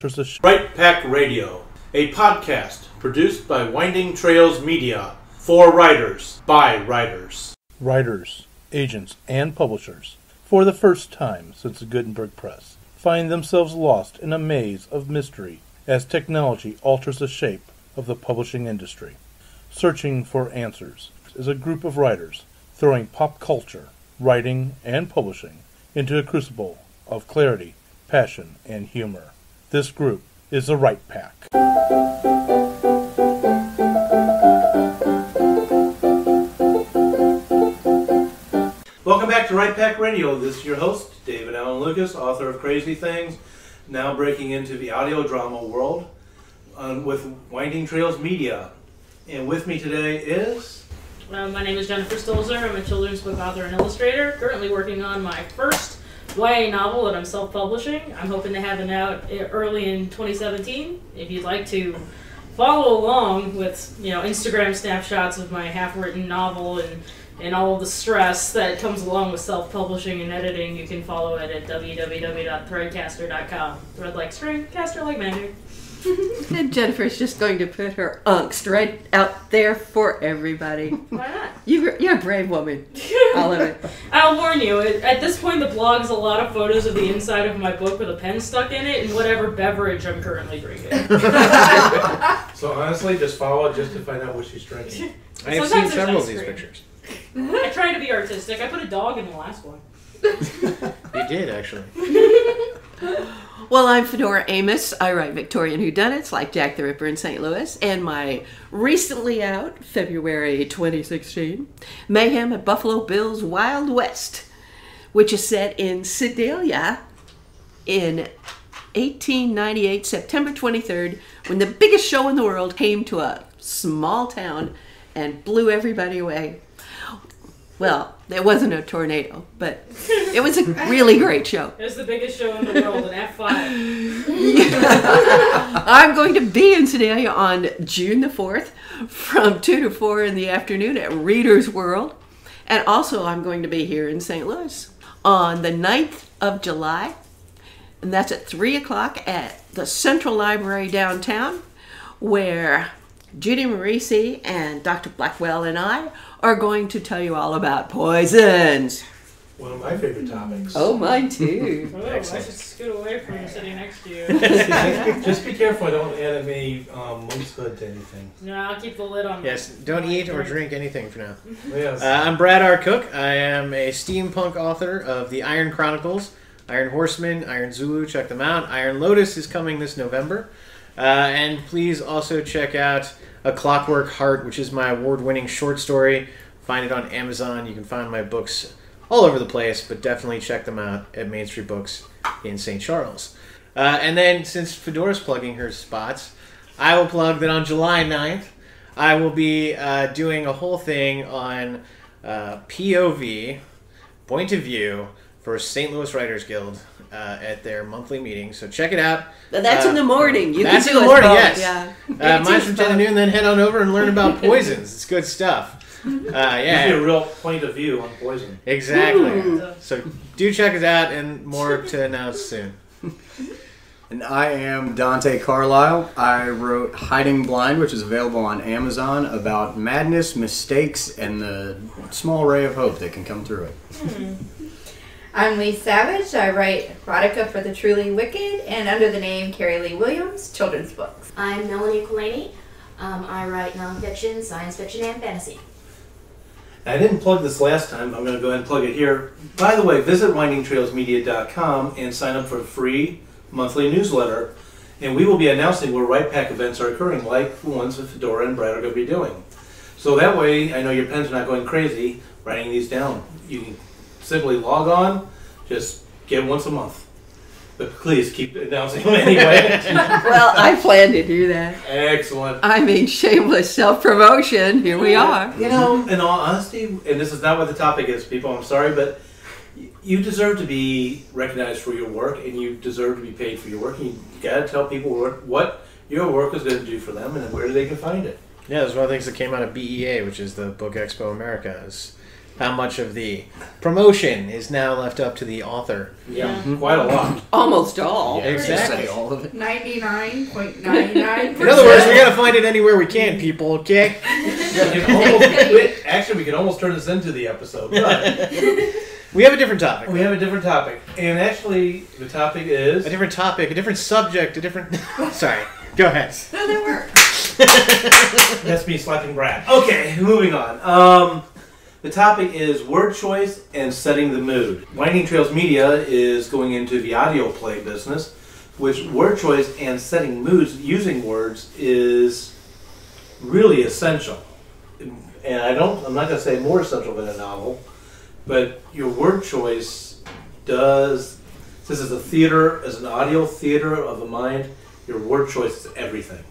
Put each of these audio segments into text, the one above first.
Right Pack Radio, a podcast produced by Winding Trails Media, for writers, by writers. Writers, agents, and publishers, for the first time since the Gutenberg Press, find themselves lost in a maze of mystery as technology alters the shape of the publishing industry. Searching for Answers is a group of writers throwing pop culture, writing, and publishing into a crucible of clarity, passion, and humor. This group is the Right Pack. Welcome back to Right Pack Radio. This is your host, David Allen Lucas, author of Crazy Things, now breaking into the audio drama world with Winding Trails Media. And with me today is... my name is Jennifer Stolzer. I'm a children's book author and illustrator, currently working on my first YA novel that I'm self-publishing. I'm hoping to have it out early in 2017. If you'd like to follow along with, Instagram snapshots of my half-written novel and all of the stress that comes along with self-publishing and editing, you can follow it at www.threadcaster.com. Thread like string, caster like magic. And Jennifer's just going to put her angst right out there for everybody. Why not? You're a brave woman. All of it. I'll warn you, at this point the blog is a lot of photos of the inside of my book with a pen stuck in it and whatever beverage I'm currently drinking. So honestly, just follow it just to find out what she's drinking. I have seen several of these pictures. I try to be artistic. I put a dog in the last one. You did, actually. Well, I'm Fedora Amos. I write Victorian whodunits like Jack the Ripper in St. Louis, and my recently out, February 2016, Mayhem at Buffalo Bill's Wild West, which is set in Sedalia in 1898, September 23rd, when the biggest show in the world came to a small town and blew everybody away. Well, there wasn't a tornado, but it was a really great show. It was the biggest show in the world, an F5. I'm going to be in Sedalia on June the 4th from 2 to 4 in the afternoon at Reader's World. And also I'm going to be here in St. Louis on the 9th of July. And that's at 3 o'clock at the Central Library downtown, where Judy Marisi and Dr. Blackwell and I are going to tell you all about poisons. One of my favorite topics. Oh, mine too. Oh, I should scoot away from you sitting next to you. Just be careful I don't add any moose hood to anything. No, I'll keep the lid on. Yes, don't eat or drink anything for now. Yes. I'm Brad R. Cook. I am a steampunk author of the Iron Chronicles, Iron Horseman, Iron Zulu. Check them out. Iron Lotus is coming this November. And please also check out A Clockwork Heart, which is my award-winning short story. Find it on Amazon. You can find my books all over the place, but definitely check them out at Main Street Books in St. Charles. And then, since Fedora's plugging her spots, I will plug that on July 9th, I will be doing a whole thing on POV, point of view, for St. Louis Writers Guild at their monthly meeting. So check it out. That's in the morning. That's in the morning, yes. Mine's from 10 to noon, then head on over and learn about poisons. It's good stuff. Yeah. Give you a real point of view on poison. Exactly. So do check it out, and more to announce soon. And I am Dante Carlisle. I wrote Hiding Blind, which is available on Amazon, about madness, mistakes, and the small ray of hope that can come through it. I'm Lee Savage. I write erotica for the truly wicked and under the name Carrie Lee Williams, children's books. I'm Melanie Kulaney. I write nonfiction, science fiction, and fantasy. I didn't plug this last time. I'm going to go ahead and plug it here. By the way, visit windingtrailsmedia.com and sign up for a free monthly newsletter. And we will be announcing where Right Pack events are occurring, like the ones that Fedora and Brad are going to be doing. So that way, I know your pen's not going crazy writing these down. You can simply log on, just get once a month. But please keep announcing them anyway. Well, I plan to do that. Excellent. I mean, shameless self-promotion. Here we are. In all honesty, and this is not what the topic is, people, I'm sorry, but you deserve to be recognized for your work, and you deserve to be paid for your work. And you got to tell people what your work is going to do for them and where they can find it. Yeah, that's one of the things that came out of BEA, which is the Book Expo America. Is how much of the promotion is now left up to the author. Yeah, quite a lot. Almost all. Exactly. Say all of it. 99.99%. In other words, we gotta find it anywhere we can, people. Okay. Actually, we could almost turn this into the episode, but We have a different topic. we have a different topic. And actually, the topic is... A different topic, a different subject, a different. Sorry. Go ahead. No, they weren't. That's me slapping Brad. Okay, moving on. The topic is word choice and setting the mood. Winding Trails Media is going into the audio play business, which word choice and setting moods using words is really essential. And I'm not going to say more essential than a novel, but your word choice does, this is a theater, as an audio theater of the mind, your word choice is everything.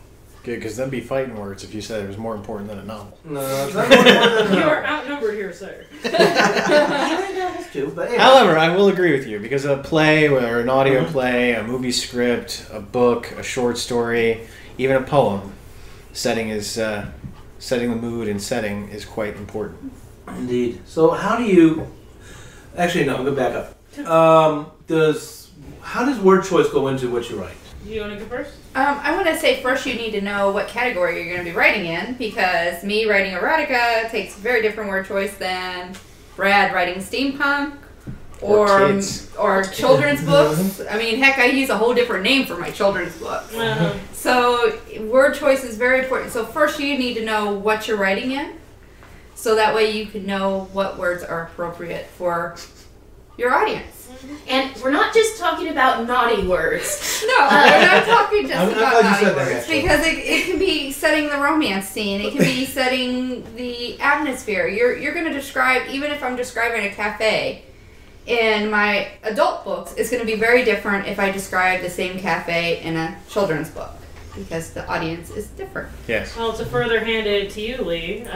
Good, because that'd be fighting words if you said it was more important than a novel. No, it's not more important than a You are novel. outnumbered here, sir. Novels too, but anyway. However, I will agree with you because a play or an audio play, a movie script, a book, a short story, even a poem, setting the mood and setting is quite important. Indeed. So how do you... Actually, no, I'm going to back up. How does word choice go into what you write? You want to go first? I want to say first you need to know what category you're going to be writing in, because me writing erotica takes a very different word choice than Brad writing steampunk Or kids. or children's books. I mean, heck, I use a whole different name for my children's books. So word choice is very important. So first you need to know what you're writing in, so that way you can know what words are appropriate for your audience. And we're not just talking about naughty words. No, we're not talking just I'm about glad you naughty said that, words, actually. because it can be setting the romance scene. It can be setting the atmosphere. You're going to describe, even if I'm describing a cafe, in my adult books, it's going to be very different if I describe the same cafe in a children's book, because the audience is different. Yes. Well, to further hand it to you, Lee,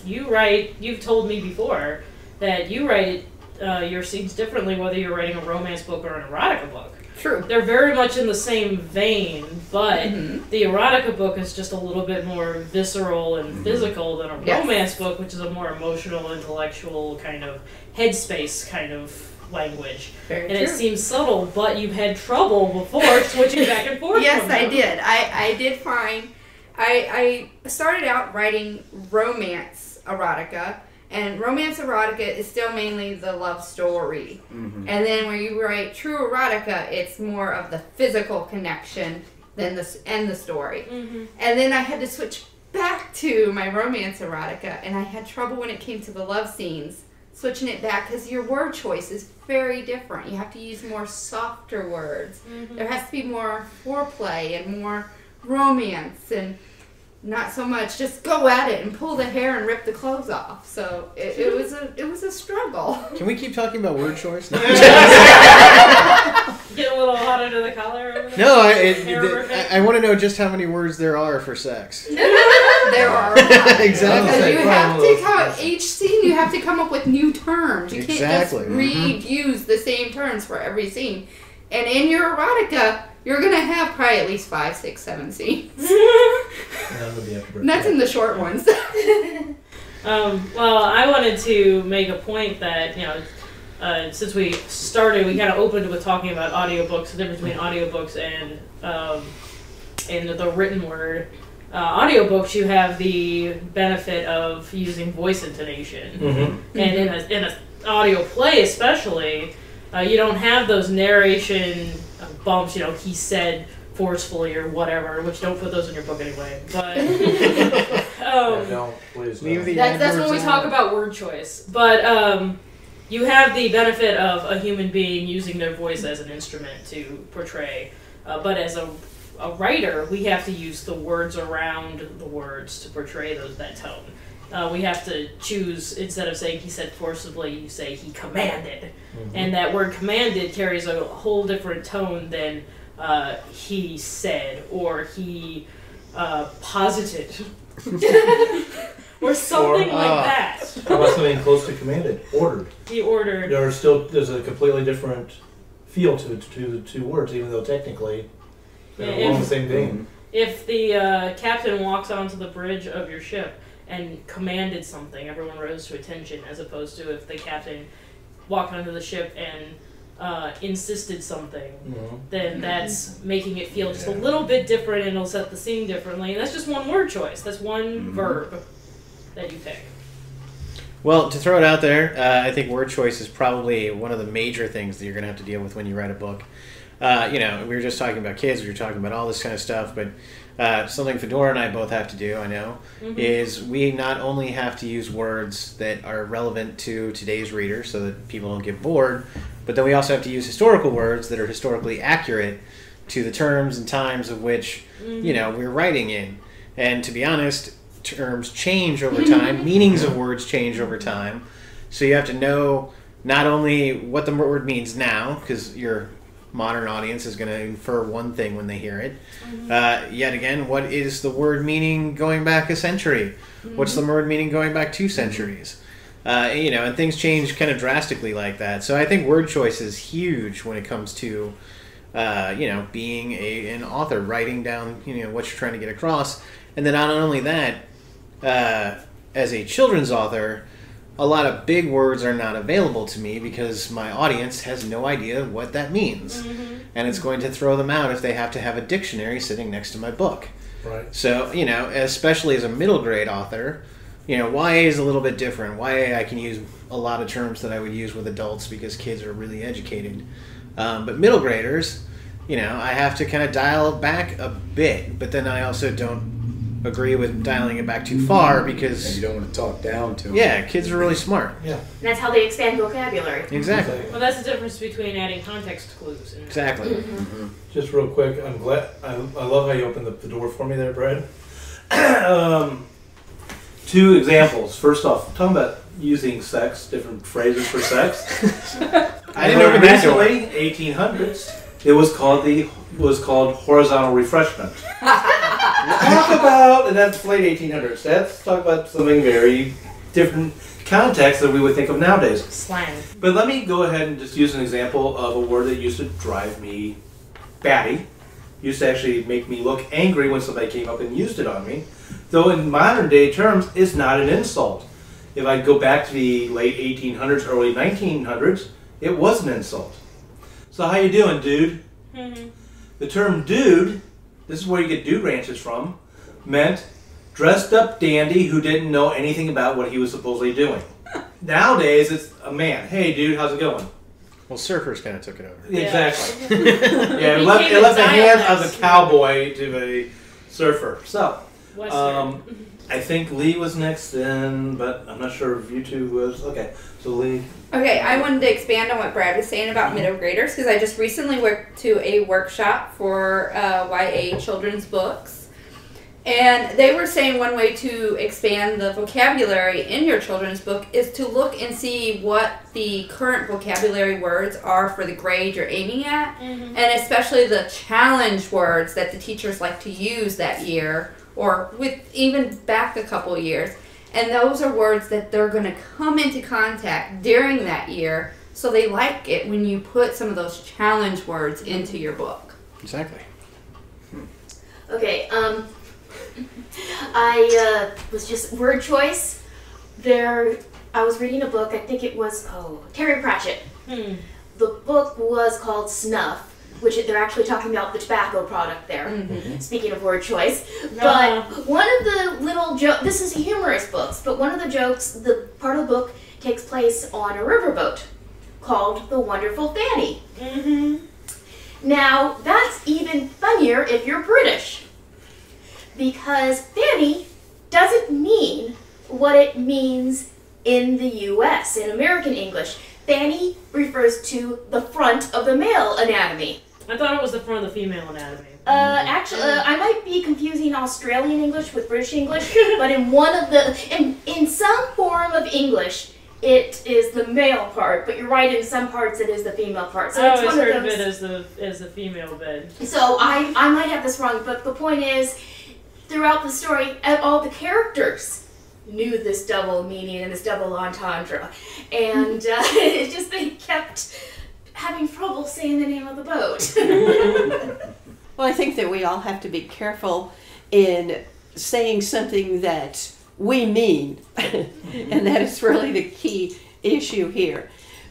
you've told me before that you write your scenes differently whether you're writing a romance book or an erotica book. True. They're very much in the same vein, but the erotica book is just a little bit more visceral and physical than a Yes. romance book, which is a more emotional, intellectual kind of headspace kind of language. Very And true. it seems subtle, but you've had trouble before switching back and forth. Yes, from I them. did. I did find... I started out writing romance erotica, and romance erotica is still mainly the love story. And then when you write true erotica, it's more of the physical connection than the story. And then I had to switch back to my romance erotica, and I had trouble when it came to the love scenes, switching it back, because your word choice is very different. You have to use more softer words. There has to be more foreplay and more romance, and not so much just go at it and pull the hair and rip the clothes off. So it was a struggle. Can we keep talking about word choice? Get a little hot under the collar over there? No, I want to know just how many words there are for sex. There are a lot. Exactly. You have to each scene you have to come up with new terms. You can't Exactly. just reuse the same terms for every scene. And in your erotica, you're gonna have probably at least 5, 6, 7 scenes. That's in the short ones. Well, I wanted to make a point that, since we started, we kind of opened with talking about audiobooks, the difference between audiobooks and the written word. Audiobooks, you have the benefit of using voice intonation. And in an audio play especially, you don't have those narration bumps, he said forcefully or whatever, which don't put those in your book anyway. But No, please. Leave the that's when we adverbs talk out. about word choice. But you have the benefit of a human being using their voice as an instrument to portray. But as a writer, we have to use the words around the words to portray that tone. We have to choose, instead of saying he said forcibly, you say he commanded. And that word commanded carries a whole different tone than he said or he posited. Or something like that. How about something close to commanded? Ordered. He ordered. There's a completely different feel to the two words, even though technically they're along the same vein. If the captain walks onto the bridge of your ship and commanded something, everyone rose to attention, as opposed to if the captain walked onto the ship and insisted something, then that's making it feel just a little bit different, and it'll set the scene differently. And that's just one word choice. That's one verb that you pick. Well, to throw it out there, I think word choice is probably one of the major things that you're going to have to deal with when you write a book. We were just talking about kids, we were talking about all this kind of stuff, but something Fedora and I both have to do, I know, is we not only have to use words that are relevant to today's reader so that people don't get bored, but then we also have to use historical words that are historically accurate to the terms and times of which, we're writing in. And to be honest, terms change over time, meanings of words change over time, so you have to know not only what the word means now, because your modern audience is going to infer one thing when they hear it. Yet again, what is the word meaning going back a century? What's the word meaning going back 2 centuries? And things change kind of drastically like that. So I think word choice is huge when it comes to, being an author, writing down, what you're trying to get across. And then not only that, as a children's author, a lot of big words are not available to me because my audience has no idea what that means. And it's going to throw them out if they have to have a dictionary sitting next to my book. Right. So, especially as a middle grade author, YA is a little bit different. YA, I can use a lot of terms that I would use with adults because kids are really educated. But middle graders, I have to kind of dial it back a bit, but then I also don't agree with dialing it back too far because... And you don't want to talk down to them. Yeah, kids are really smart. Yeah. And that's how they expand vocabulary. Exactly. Well, that's the difference between adding context clues. And Exactly. Just real quick, I'm glad. I love how you opened up the door for me there, Brad. 2 examples. First off, talking about using sex, different phrases for sex. I didn't open that door. Recently, 1800s, it was called horizontal refreshment. Talk about, and that's late 1800s. Let's talk about something very different context that we would think of nowadays. Slang. But let me go ahead and just use an example of a word that used to drive me batty. Used to actually make me look angry when somebody came up and used it on me. Though in modern day terms, it's not an insult. If I go back to the late 1800s, early 1900s, it was an insult. So how you doing, dude? The term dude, this is where you get dude ranches from, meant dressed up dandy who didn't know anything about what he was supposedly doing. Nowadays, it's a man. Hey, dude, how's it going? Well, surfers kind of took it over. Exactly. It left the hands of the cowboy to the surfer. So, I think Lee was next, but I'm not sure if you two was. Okay, so Lee. Okay, I wanted to expand on what Brad was saying about middle graders because I just recently went to a workshop for YA children's books. And they were saying one way to expand the vocabulary in your children's book is to look and see what the current vocabulary words are for the grade you're aiming at. And especially the challenge words that the teachers like to use that year or with even back a couple years. And those are words that they're going to come into contact during that year, so they like it when you put some of those challenge words into your book. Exactly. Okay, I was just word choice. I was reading a book, I think it was, Terry Pratchett. The book was called Snuff, which they're actually talking about the tobacco product there, speaking of word choice. But one of the little jokes, this is humorous books, but one of the jokes, the part of the book takes place on a riverboat called The Wonderful Fanny. Now, that's even funnier if you're British, because Fanny doesn't mean what it means in the U.S., in American English. Fanny refers to the front of the male anatomy. I thought it was the front of the female anatomy. Actually, I might be confusing Australian English with British English, but in some form of English, it is the male part, but you're right, in some parts it is the female part. So I it's always one heard of of those. it as the female bed. So I might have this wrong, but the point is, throughout the story, all the characters knew this double meaning and this double entendre, and it's just they kept having trouble saying the name of the boat. Well, I think that we all have to be careful in saying something that we mean. And that is really the key issue here.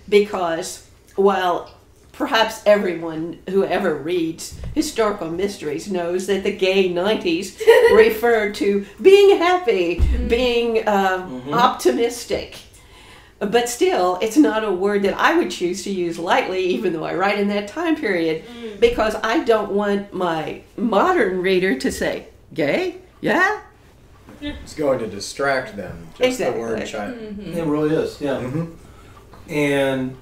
Because while perhaps everyone who ever reads historical mysteries knows that the gay 90s referred to being happy, being optimistic. But still, it's not a word that I would choose to use lightly, even though I write in that time period, because I don't want my modern reader to say, gay? Yeah? It's going to distract them. Just Exactly. the word child. It really is, yeah. Mhm. And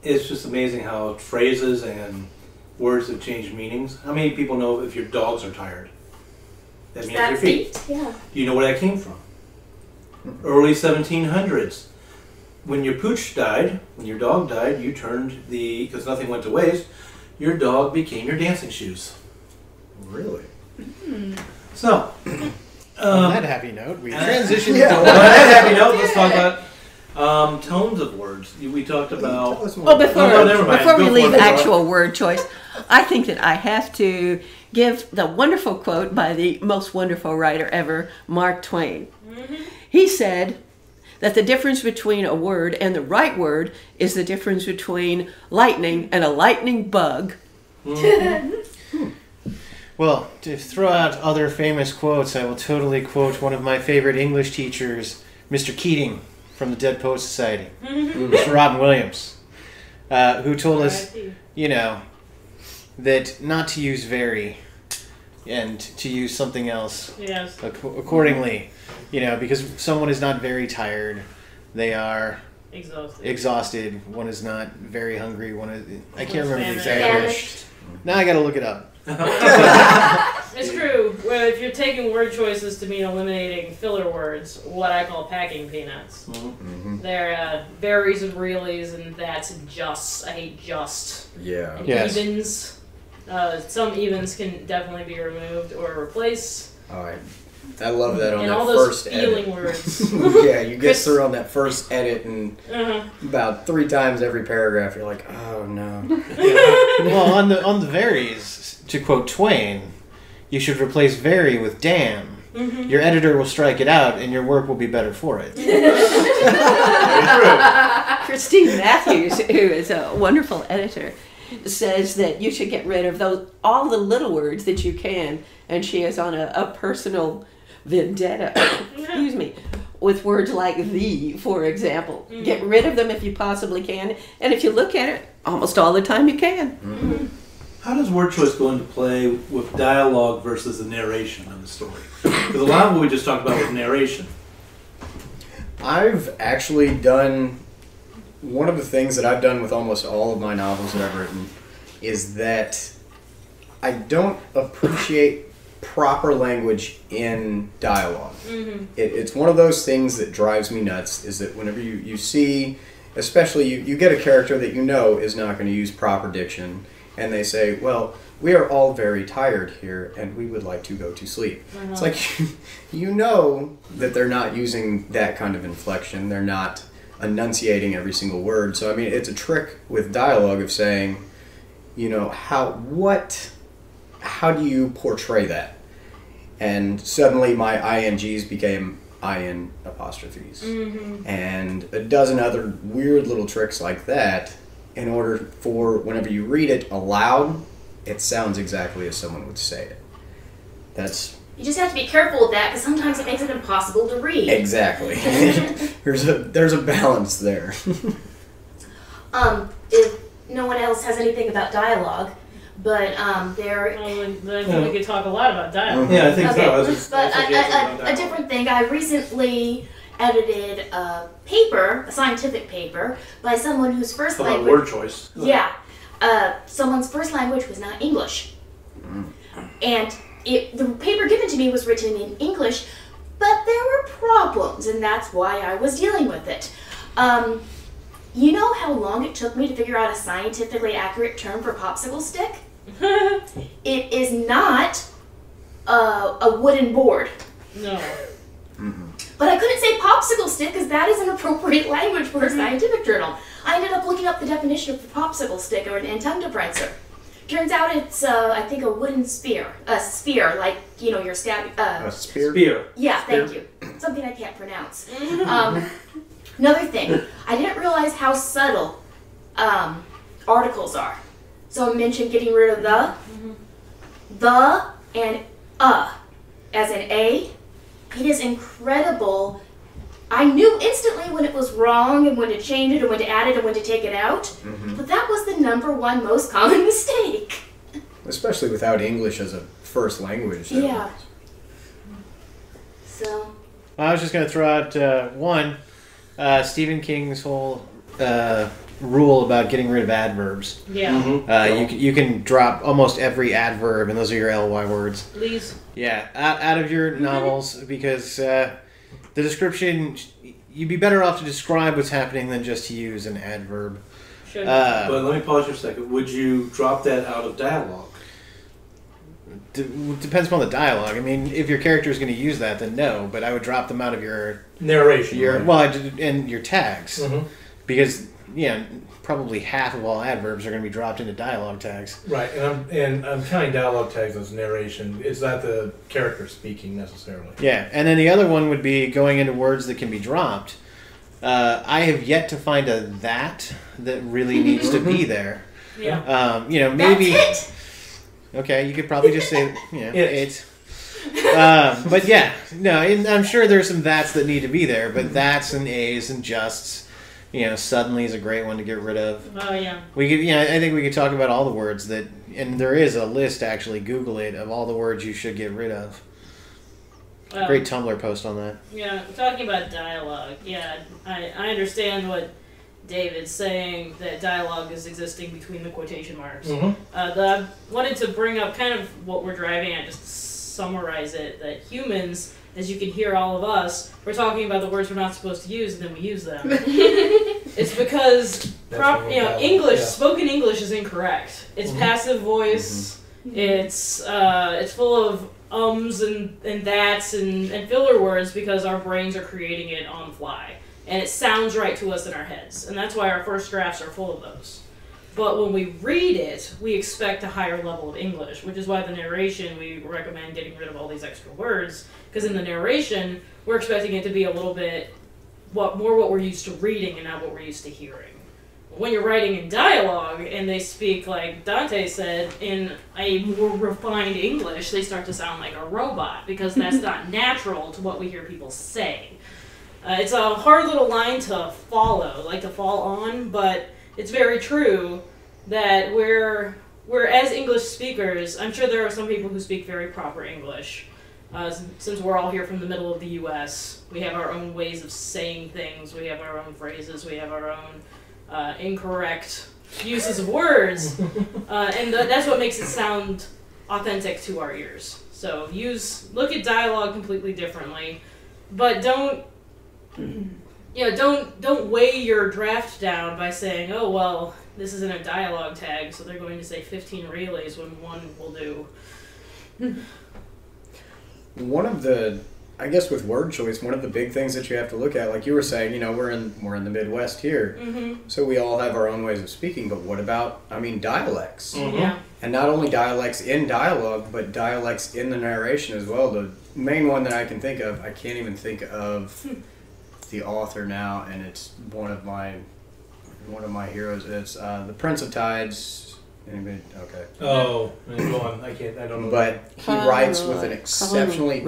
it's just amazing how phrases and words have changed meanings. How many people know if your dogs are tired? That means your feet. Yeah. Do you know where that came from? Early 1700s. When your pooch died, when your dog died, you turned because nothing went to waste, your dog became your dancing shoes. Really? So, On that happy note, we transitioned on to that happy note, let's talk about tones of words. We talked about. Tell us more. Well, never mind. before we Go for leave it, Laura. actual word choice, I think that I have to give the wonderful quote by the most wonderful writer ever, Mark Twain. He said that the difference between a word and the right word is the difference between lightning and a lightning bug. Well, to throw out other famous quotes, I will totally quote one of my favorite English teachers, Mr. Keating from the Dead Poets Society, Mr. Robin Williams, who told us, you know, that not to use very and to use something else Yes. accordingly, you know, because someone is not very tired, they are Exhausted. exhausted, one is not very hungry, one is, I can't remember the Famished. exact word. Famished. Now I gotta look it up. It's true. Well, if you're taking word choices to mean eliminating filler words, what I call packing peanuts. They're varies and reallys, and that's just. I hate just. Yeah. And Yes. evens. Some evens can definitely be removed or replaced. All right. I love that on And that all those first feeling edit. words. Yeah, you get Chris- through on that first edit, and Uh-huh. about 3 times every paragraph, you're like, oh no. Well, on the varies, to quote Twain, you should replace very with damn. Your editor will strike it out, and your work will be better for it. Christine Matthews, who is a wonderful editor, says that you should get rid of all the little words that you can, and she is on a personal vendetta, excuse me, with words like the, for example. Get rid of them if you possibly can, and if you look at it, almost all the time you can. How does word choice go into play with dialogue versus the narration of the story? Because a lot of what we just talked about was narration. I've actually done one of the things that I've done with almost all of my novels that I've written is that I don't appreciate proper language in dialogue. It's one of those things that drives me nuts, is that whenever you see, especially you get a character that you know is not going to use proper diction, and they say, well, we are all very tired here and we would like to go to sleep. It's like, you know that they're not using that kind of inflection, they're not enunciating every single word. So I mean, it's a trick with dialogue of saying, you know, how do you portray that? And suddenly my INGs became IN apostrophes. And a dozen other weird little tricks like that, in order for whenever you read it aloud, it sounds exactly as someone would say it. That's You just have to be careful with that because sometimes it makes it impossible to read. exactly. there's a balance there. If no one else has anything about dialogue, but there. Well, then I think we could talk a lot about dialogue. Yeah, I think so. I was Okay, just- but I was just about a dialogue. different thing. I recently edited a paper, a scientific paper, by someone whose first About language. word choice. Yeah, someone's first language was not English, and the paper given to me was written in English, but there were problems, and that's why I was dealing with it. You know how long it took me to figure out a scientifically accurate term for popsicle stick? It is not a wooden board. No. But I couldn't say popsicle stick because that is an appropriate language for a scientific journal. I ended up looking up the definition of the popsicle stick and tongue depressor. Turns out it's, I think, a wooden spear. A sphere, like, you know, your stab... A spear? Spear. Yeah, thank you. Something I can't pronounce. Another thing, I didn't realize how subtle articles are. So I mentioned getting rid of the, and as in a. It is incredible. I knew instantly when it was wrong and when to change it and when to add it and when to take it out. But that was the #1 most common mistake. Especially without English as a first language. Yeah. So. I was just going to throw out Stephen King's whole rule about getting rid of adverbs. Yeah. You can drop almost every adverb, and those are your ly words. Please. Yeah, out of your novels, because the description, you'd be better off to describe what's happening than just to use an adverb. Sure. But let me pause for a second. Would you drop that out of dialogue? Depends upon the dialogue. I mean, if your character is going to use that, then no. But I would drop them out of your Narration. Right? and your tags, because probably half of all adverbs are going to be dropped into dialogue tags. Right, and I'm counting dialogue tags as narration. It's not the character speaking necessarily. Yeah, and then the other one would be going into words that can be dropped. I have yet to find a that really needs to be there. Yeah. Maybe. That's it. Okay, you could probably just say, It. but yeah, no, I'm sure there's some that's that need to be there, but that's and a's and justs. Suddenly is a great one to get rid of. Oh, yeah. We could, I think we could talk about all the words that, and there is a list actually. Google it of all the words you should get rid of. Great Tumblr post on that. Yeah, talking about dialogue. Yeah, I understand what David's saying, that dialogue is existing between the quotation marks. I wanted to bring up kind of what we're driving at, just to summarize it, that humans, as you can hear all of us, we're talking about the words we're not supposed to use and then we use them. It's because spoken English is incorrect. It's passive voice. It's full of ums and that's and filler words because our brains are creating it on the fly. And it sounds right to us in our heads. And that's why our first drafts are full of those. But when we read it, we expect a higher level of English, which is why the narration, we recommend getting rid of all these extra words. Because in the narration, we're expecting it to be a little bit more what we're used to reading and not what we're used to hearing. When you're writing in dialogue and they speak, like Dante said, in a more refined English, they start to sound like a robot because that's not natural to what we hear people say. It's a hard little line to follow, like to fall on, but it's very true that we're as English speakers, I'm sure there are some people who speak very proper English. Since we're all here from the middle of the U.S., we have our own ways of saying things, we have our own phrases, we have our own incorrect uses of words, and that's what makes it sound authentic to our ears. So look at dialogue completely differently, but don't weigh your draft down by saying, oh, well, this isn't a dialogue tag, so they're going to say 15 relays when one will do. One of the, I guess with word choice, one of the big things that you have to look at, like you were saying, we're in the Midwest here, so we all have our own ways of speaking, but what about, dialects? Yeah. And not only dialects in dialogue, but dialects in the narration as well. The main one that I can think of, I can't even think of the author now, and it's one of my heroes. It's the Prince of Tides. Anybody? Okay. Oh, go on. I don't know. But he writes with an exceptionally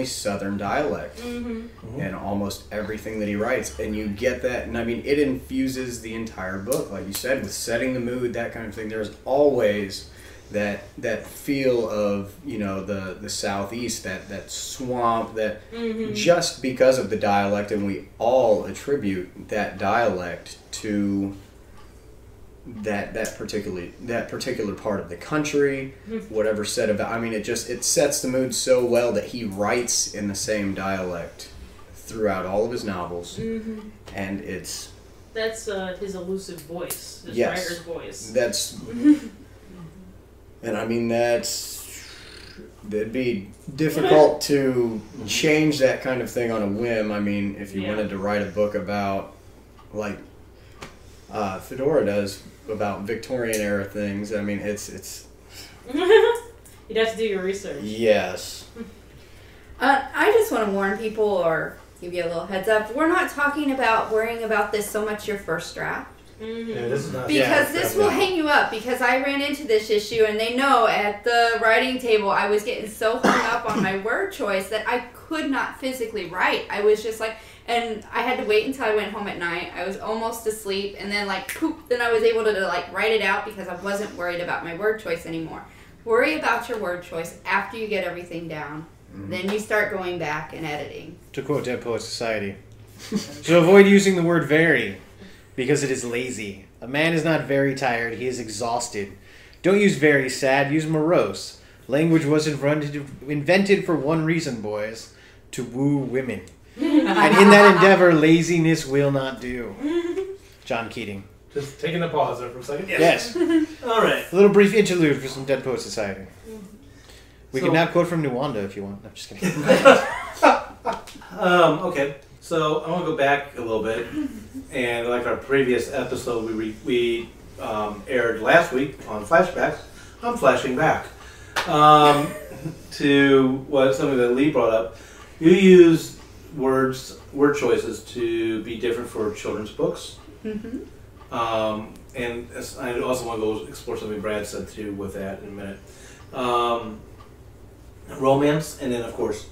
southern dialect in almost everything that he writes, and you get that. And it infuses the entire book, like you said, with setting the mood, that kind of thing. There's always that feel of the Southeast, that swamp, that just because of the dialect, and we all attribute that dialect to that particular part of the country, whatever said about. It sets the mood so well that he writes in the same dialect throughout all of his novels, and that's his elusive voice, his writer's voice. That's and that'd be difficult to change that kind of thing on a whim. If you wanted to write a book about, like, Fedora does about Victorian era things. I mean, it's You'd have to do your research. yes. I just want to warn people or give you a little heads up. We're not talking about worrying about this so much your first draft. Mm-hmm. Yeah, this is not. Because this will hang you up. Because I ran into this issue, and they know at the writing table I was getting so hung up on my word choice that I could not physically write. I was just like, and I had to wait until I went home at night. I was almost asleep, and then like poop. Then I was able to like write it out because I wasn't worried about my word choice anymore. Worry about your word choice after you get everything down. Then you start going back and editing. To quote Dead Poets Society, to avoid using the word very, because it is lazy. A man is not very tired, he is exhausted. Don't use very sad, use morose. Language was invented for one reason, boys, to woo women. And in that endeavor, laziness will not do. John Keating. Just taking a pause there for a second. Yes. All right. A little brief interlude for some Dead Poets Society. We So- can now quote from Nuwanda if you want. No, I'm just kidding. Okay, so I want to go back a little bit, and like our previous episode we aired last week on flashbacks, I'm flashing back to something that Lee brought up. You use word choices to be different for children's books, and I also want to go explore something Brad said too with that in a minute. Romance, and then of course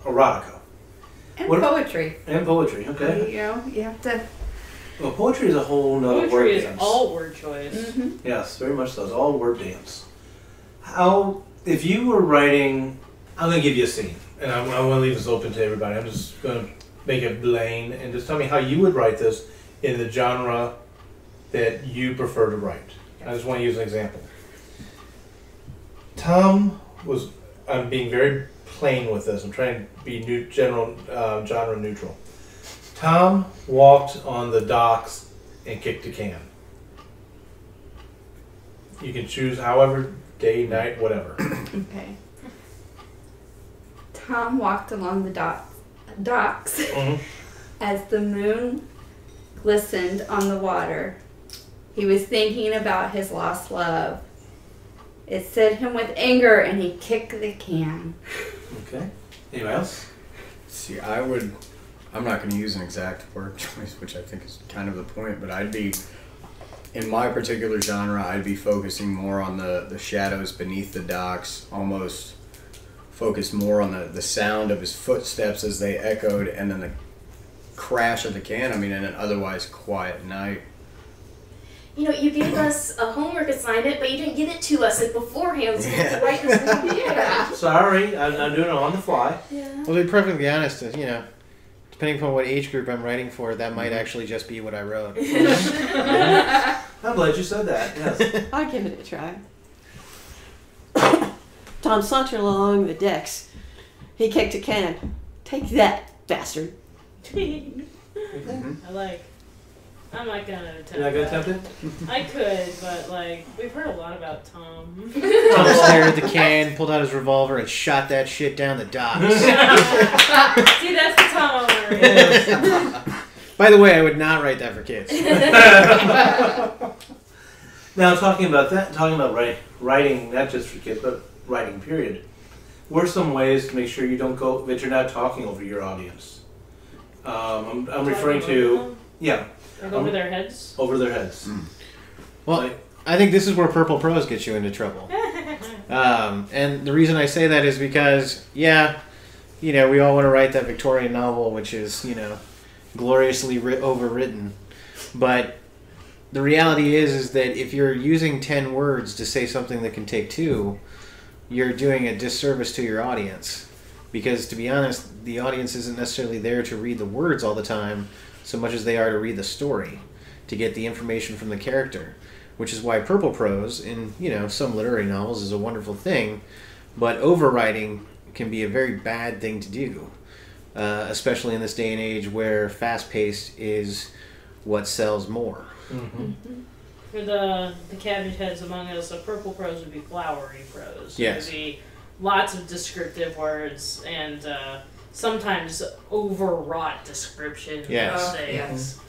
erotica. And What- poetry. And poetry, okay. You know, you have to. Well, poetry is a whole nother word Poetry is dance. all word choice. Yes, very much so. It's all word dance. How, if you were writing, I'm going to give you a scene, and I want to leave this open to everybody. I'm just going to make it plain, and just tell me how you would write this in the genre that you prefer to write. I just want to use an example. I'm being very plain with this. I'm trying to be genre neutral. Tom walked on the docks and kicked a can. You can choose however, day, night, whatever. Okay. Tom walked along the docks as the moon glistened on the water. He was thinking about his lost love. It set him with anger, and he kicked the can. Okay. Anyone else? See, I'm not going to use an exact word choice, which I think is kind of the point, but in my particular genre, I'd be focusing more on the shadows beneath the docks, almost focused more on the sound of his footsteps as they echoed, and then the crash of the can, in an otherwise quiet night. You know, you gave us a homework assignment, but you didn't give it to us beforehand, so we had to write this down. Yeah. Sorry, I'm doing it on the fly. Yeah. Well, to be perfectly honest, depending upon what age group I'm writing for, that might actually just be what I wrote. I'm glad you said that, yes. I'll give it a try. Tom sauntered along the decks. He kicked a can. Take that, bastard. I'm not gonna attempt. You're not going to that. attempt it? I could, but we've heard a lot about Tom. Tom stared at the can, pulled out his revolver, and shot that shit down the docks. See, that's the Tom I want. By the way, I would not write that for kids. Now, talking about writing not just for kids, but writing period. What are some ways to make sure that you're not talking over your audience? I'm referring to, yeah. Like over their heads? Over their heads. Well, I think this is where purple prose gets you into trouble. And the reason I say that is because, we all want to write that Victorian novel, which is, gloriously overwritten. But the reality is that if you're using 10 words to say something that can take 2, you're doing a disservice to your audience. Because, to be honest, the audience isn't necessarily there to read the words all the time, so much as they are to read the story, to get the information from the character. Which is why purple prose in, some literary novels is a wonderful thing, but overwriting can be a very bad thing to do, especially in this day and age where fast-paced is what sells more. For the cabbage heads among us, a purple prose would be flowery prose. Yes. It would be lots of descriptive words and sometimes overwrought description Yes. of things.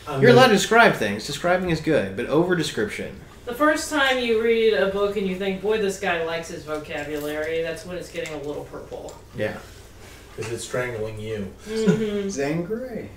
You're allowed to describe things. Describing is good, but over-description. The first time you read a book and you think, boy, this guy likes his vocabulary, that's when it's getting a little purple. Yeah. Because it's strangling you. Mm-hmm. Zane Grey.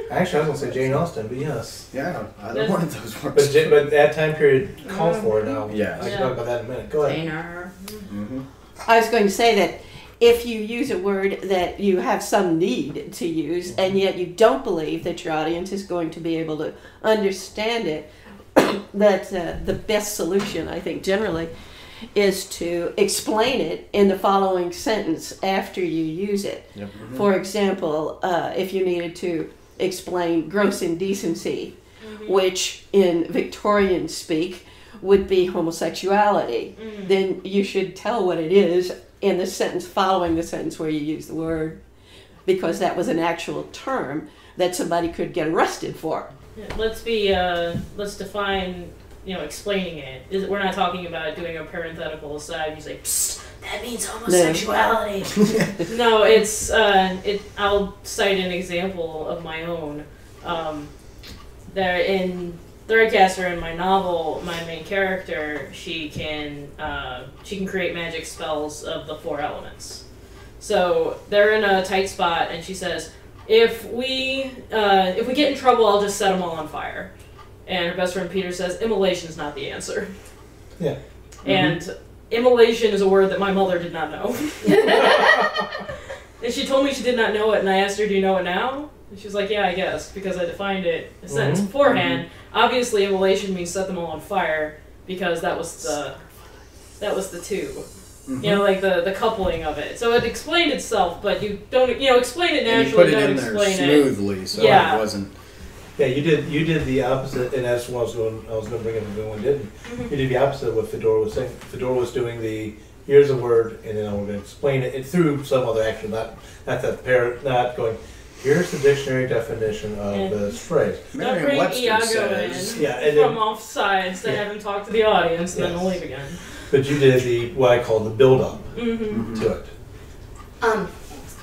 Actually, I was going to say Jane Austen, but yes. Yeah, either one of those works. But that time period called for it now. Yes. I can talk about that in a minute. Go ahead. Saner. Mm-hmm. I was going to say that if you use a word that you have some need to use, and yet you don't believe that your audience is going to be able to understand it, that the best solution, I think, generally, is to explain it in the following sentence after you use it. Yep. Mm-hmm. For example, if you needed to explain gross indecency, which in Victorian speak would be homosexuality, then you should tell what it is in the sentence following the sentence where you use the word, because that was an actual term that somebody could get arrested for. Yeah, let's define, explaining it. We're not talking about doing a parenthetical aside. You say, psst, that means homosexuality. No, it's, I'll cite an example of my own. There in Thirdcaster, in my novel, my main character, she can create magic spells of the 4 elements. So they're in a tight spot, and she says, if we get in trouble, I'll just set them all on fire. And her best friend Peter says, immolation's not the answer. Yeah. And immolation is a word that my mother did not know. And she told me she did not know it, and I asked her, do you know it now? And she was like, yeah, I guess, because I defined it a sentence beforehand. Obviously, immolation means set them all on fire, because that was the two. Like the coupling of it. So it explained itself, but you don't, explain it naturally. And you put it don't in there explain smoothly, so Yeah. it wasn't. Yeah, you did the opposite, and that's what I was going to bring up, and no one didn't. You did the opposite of what Fedora was saying. Fedora was doing the, here's a word, and then I'm going to explain it through some other action, not going, here's the dictionary definition of this phrase. Don't bring Iago in from off sides to have him talk to the audience and then we'll leave again. But you did what I call the build-up to it.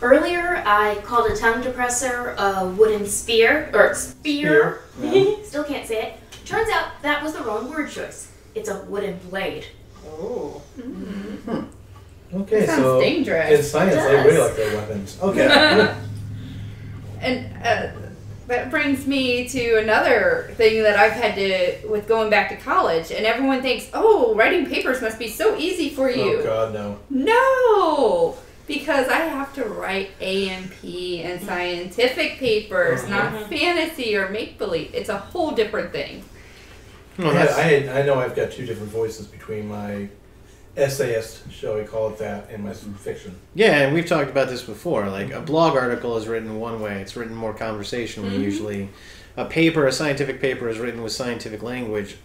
Earlier, I called a tongue depressor a wooden spear. Still can't say it. Turns out that was the wrong word choice. It's a wooden blade. Oh. Okay, That sounds so dangerous. in science, they really like their weapons. Okay. And that brings me to another thing that I've had to, with going back to college, and everyone thinks, oh, writing papers must be so easy for you. Oh, God, no. No! Because I have to write A&P and scientific papers, not fantasy or make-believe. It's a whole different thing. I know I've got 2 different voices between my essayist, shall we call it that, and my fiction. Yeah, and we've talked about this before. Like, a blog article is written one way. It's written more conversationally, usually. A scientific paper is written with scientific language.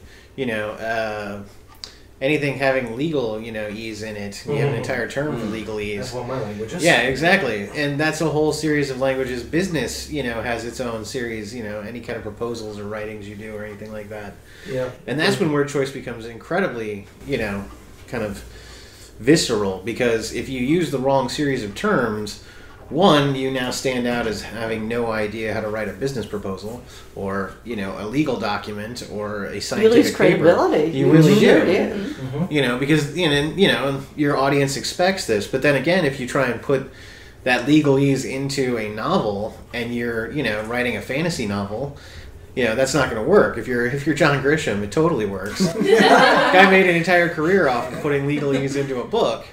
Anything having legal, ease in it. You have an entire term for legalese. That's one of my languages. Yeah, exactly. And that's a whole series of languages. Business, has its own series, any kind of proposals or writings you do or anything like that. Yeah. And that's when word choice becomes incredibly, kind of visceral, because if you use the wrong series of terms, one, you now stand out as having no idea how to write a business proposal or, a legal document or a scientific You lose credibility. paper. You really do. Yeah. Because, your audience expects this. But then again, if you try and put that legalese into a novel and you're, writing a fantasy novel, that's not going to work. If you're John Grisham, it totally works. Guy made an entire career off of putting legalese into a book.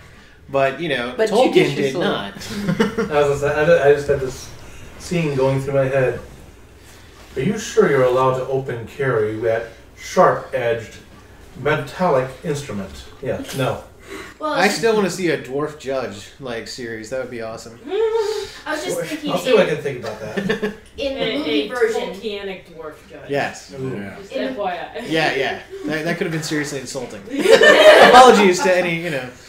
But, Tolkien did not. I just had this scene going through my head. Are you sure you're allowed to open carry that sharp-edged metallic instrument? Yeah, no. Well, I still want to see a dwarf judge series. That would be awesome. I was just thinking I'll see what I can think about that. in the movie version. Tolkienic dwarf judge. Yes. Yeah. Just FYI. Yeah. That could have been seriously insulting. Apologies to any,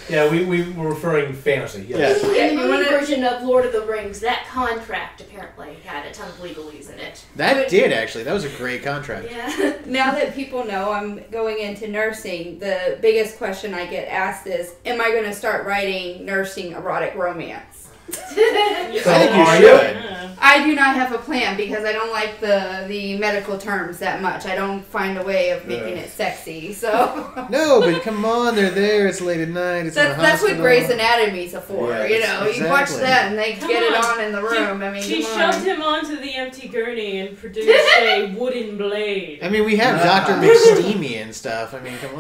Yeah, we were referring fantasy. Yes. In the movie version of Lord of the Rings, that contract apparently had a ton of legalese in it. That did, actually. That was a great contract. Yeah. Now that people know I'm going into nursing, the biggest question I get asked is, am I going to start writing nursing erotic romance? I think you Are should. Yeah. I do not have a plan because I don't like the medical terms that much. I don't find a way of making it sexy. So No, but come on, they're there. It's late at night. It's in the that's what hospital. Grey's Anatomy's for. Yes, You know, you watch exactly. that and they Come get it on. on in the room. I mean, She come on. shoved him onto the empty gurney and produced a wooden blade. I mean, we have Dr. McSteamy and stuff. I mean, come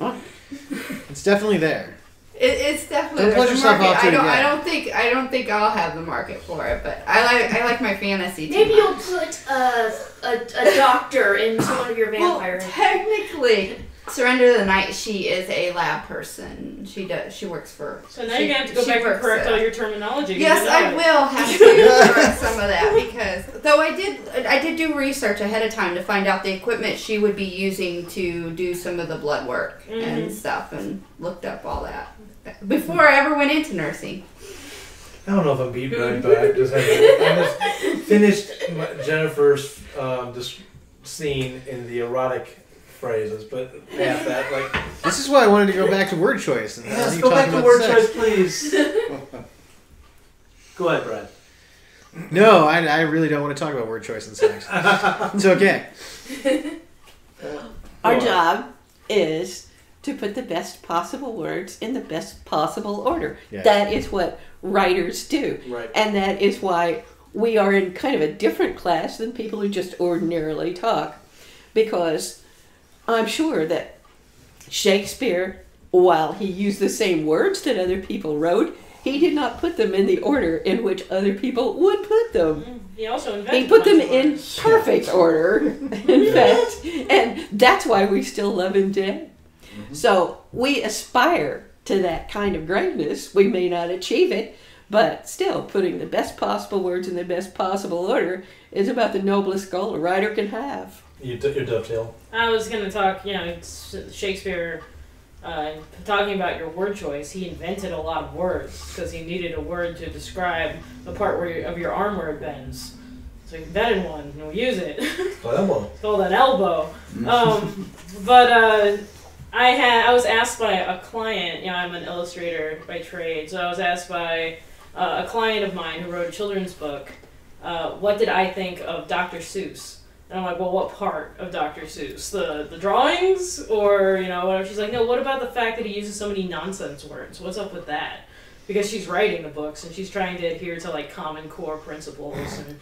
on. It's definitely there. It's definitely Don't plug there's a yourself market. off to it I again. don't think I'll have the market for it, but I like my fantasy. Too Maybe you'll much. put a doctor into one of your Well, vampires. technically, Surrender of the Night, she is a lab person. She works for. So now you're gonna have to go back and works correct at- all your terminology. Yes, You know I it. will have to correct some of that because though I did do research ahead of time to find out the equipment she would be using to do some of the blood work and stuff and looked up all that before I ever went into nursing. I don't know if I'm beat right, but I just finished Jennifer's this scene in the erotic phrases, but past that, like, This is why I wanted to go back to word choice. And let's you go back talking to about word sex. choice, please. Go ahead, Brad. No, I really don't want to talk about word choice and sex. It's okay. Our Go on. job is to put the best possible words in the best possible order. Yes. That is what writers do. Right. And that is why we are in kind of a different class than people who just ordinarily talk. Because I'm sure that Shakespeare, while he used the same words that other people wrote, he did not put them in the order in which other people would put them. He also invented. He put a them bunch of in words. perfect order, in fact, and that's why we still love him today. So we aspire to that kind of greatness. We may not achieve it, but still, putting the best possible words in the best possible order is about the noblest goal a writer can have. Your dovetail. I was going to talk, Shakespeare, talking about your word choice, he invented a lot of words because he needed a word to describe the part of your arm where it bends. So he invented one, and we'll use it. Elbow. It's called an elbow. I was asked by a client, I'm an illustrator by trade, so I was asked by a client of mine who wrote a children's book, what did I think of Dr. Seuss? And I'm like, well, what part of Dr. Seuss? The drawings? Or, whatever. She's like, no, what about the fact that he uses so many nonsense words? What's up with that? Because she's writing the books and she's trying to adhere to, like, common core principles and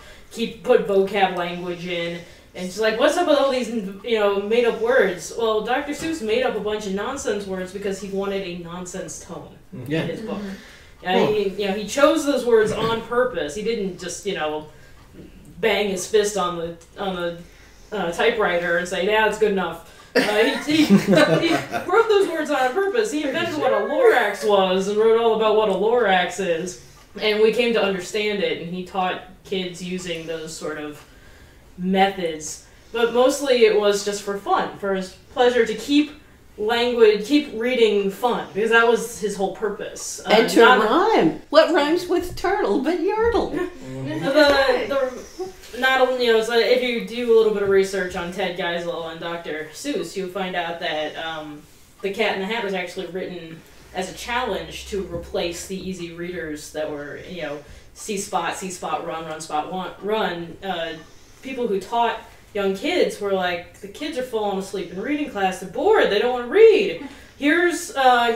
put vocab language in. And she's like, what's up with all these, made-up words? Well, Dr. Seuss made up a bunch of nonsense words because he wanted a nonsense tone Yeah. in his book. He chose those words on purpose. He didn't just, bang his fist on the typewriter and say, yeah, it's good enough. He wrote those words on purpose. He invented what a Lorax was and wrote all about what a Lorax is. And we came to understand it, and he taught kids using those sort of methods. But mostly it was just for fun, for his pleasure to keep reading fun, because that was his whole purpose. And to rhyme. What rhymes with turtle but yardle? Not only, so if you do a little bit of research on Ted Geisel and Dr. Seuss, you'll find out that The Cat in the Hat was actually written as a challenge to replace the easy readers that were, see spot, run, spot, run. People who taught young kids were like, the kids are falling asleep in reading class, they're bored, they don't want to read. Here's I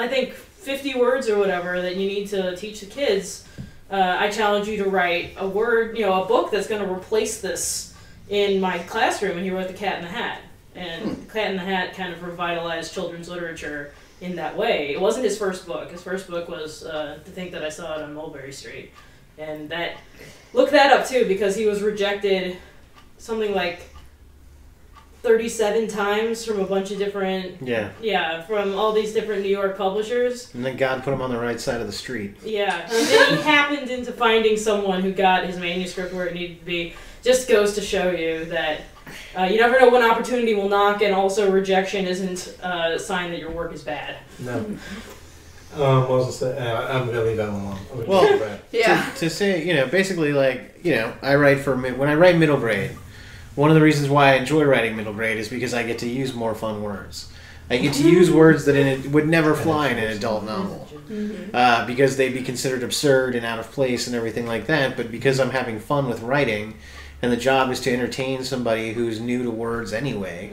think 50 words or whatever that you need to teach the kids. I challenge you to write a book that's going to replace this in my classroom. And he wrote The Cat in the Hat. And The Cat in the Hat kind of revitalized children's literature in that way. It wasn't his first book. His first book was To Think That I Saw It on Mulberry Street. And look that up too, because he was rejected something like 37 times from a bunch of different, from all these different New York publishers. And then God put him on the right side of the street. Yeah, and then he happened into finding someone who got his manuscript where it needed to be. Just goes to show you that you never know when opportunity will knock, and also rejection isn't a sign that your work is bad. No. What was I saying? I'm going to leave that one alone. Well, Yeah. to say, basically, I write when I write middle grade, one of the reasons why I enjoy writing middle grade is because I get to use more fun words. I get to use words that would never fly in an adult novel because they'd be considered absurd and out of place and everything like that. But because I'm having fun with writing, and the job is to entertain somebody who's new to words anyway,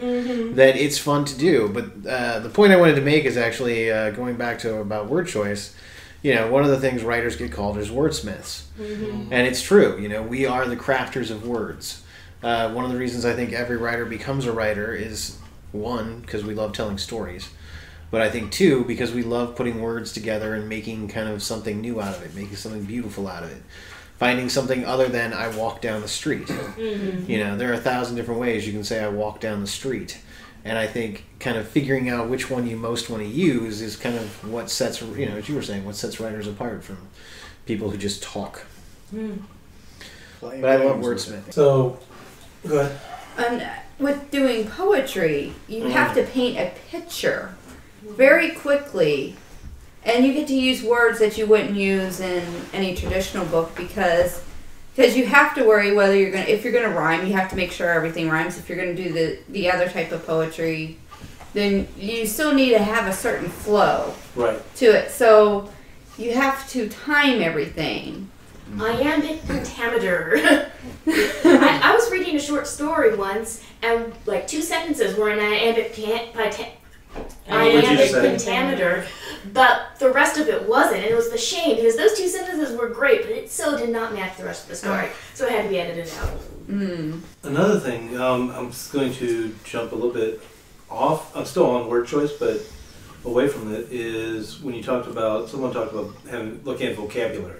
that it's fun to do. But the point I wanted to make is actually going back to about word choice. One of the things writers get called is wordsmiths. And it's true. We are the crafters of words. One of the reasons I think every writer becomes a writer is, one, because we love telling stories. But I think, two, because we love putting words together and making kind of something new out of it, making something beautiful out of it. Finding something other than I walk down the street. There are 1,000 different ways you can say I walk down the street. And I think kind of figuring out which one you most want to use is kind of what sets, as you were saying, what sets writers apart from people who just talk. But I love wordsmithing. So, go ahead. With doing poetry, you have to paint a picture very quickly, and you get to use words that you wouldn't use in any traditional book because you have to worry whether if you're gonna rhyme, you have to make sure everything rhymes. If you're gonna do the other type of poetry, then you still need to have a certain flow to it. So you have to time everything. Iambic pentameter. I was reading a short story once, and like 2 sentences were in iambic pentameter, but the rest of it wasn't, and it was the shame because those 2 sentences were great, but it so did not match the rest of the story, so it had to be edited out. Another thing, I'm just going to jump a little bit off. I'm still on word choice, but away from it is when someone talked about looking at vocabulary.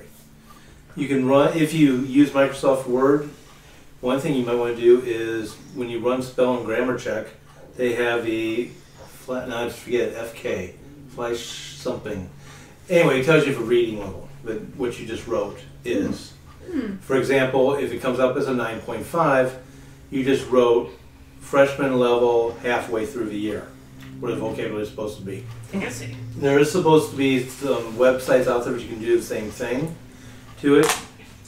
You can run, if you use Microsoft Word, one thing you might want to do is when you run spell and grammar check, they have now I forget, FK, flash something. Anyway, it tells you for reading level, but what you just wrote is. For example, if it comes up as a 9.5, you just wrote freshman level halfway through the year, where the vocabulary is supposed to be. Fancy. There is supposed to be some websites out there that you can do the same thing to it,